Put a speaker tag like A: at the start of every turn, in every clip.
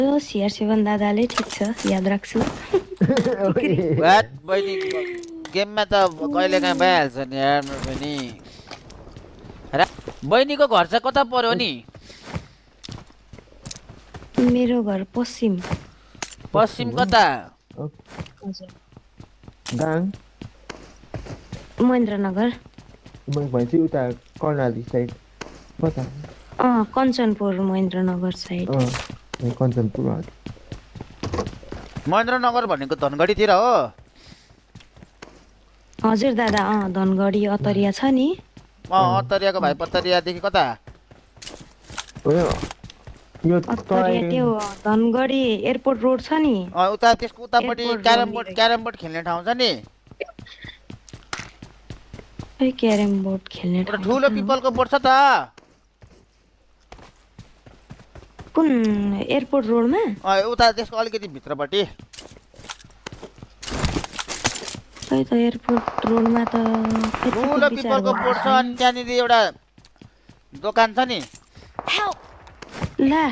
A: CR7 दादाले ठिक छ याद राख्छु
B: वाट बहिनी गेममा त कहिलेकाहीँ भइहाल्छ नि यार मेरो बहिनी बहिनीको घर चाहिँ कता पर्यो नि
A: मेरो घर पश्चिम
B: पश्चिम कता
C: गाङ
A: महेन्द्रनगर
C: भनेपछि उता कर्णाली साइड कता
A: कञ्चनपुर महेन्द्रनगर साइड
C: कञ्चनपुर
B: महेन्द्रनगर भनेको धनगढीतिर हो
A: हजुर दादा धनगढी अतरिया छ नि
B: अत्तरियाको भाइ पत्तरियादेखि कता
A: अतरिया त्यो धनगढी एयरपोर्ट रोड छ नि
B: उता त्यसको उतापट्टि क्यारम बोर्ड खेल्ने ठाउँ छ नि
A: क्यारम बोर्ड खेल्ने ठाउँ
B: ठुलो पिपलको बोर्ड छ त
A: कुन एयरपोर्ट रोडमा
B: उता त्यसको अलिकति भित्रपट्टि
A: खै त एयरपोर्ट रोडमा त
B: ठुलो पिपलको बोर्ड छ अनि त्यहाँनिर एउटा दोकान छ नि
A: ला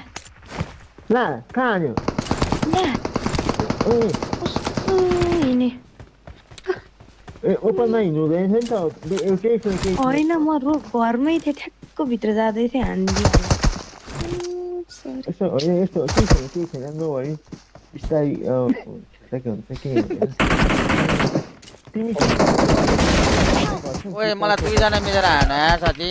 C: कहाँ आयो
A: ला कस्तो हिँडे
C: ओपनमा हिँड्नु हुँदैन नि त एउटै
A: होइन म घरमै थिएँ ठ्याक्क भित्र जाँदै थिएँ हान्दिहाल्यो
C: यस्तो होइन यस्तो केही छैन नभए बिस्तारै के हुन्छ के
B: ओए मलाई दुईजना मिलेर हान साथी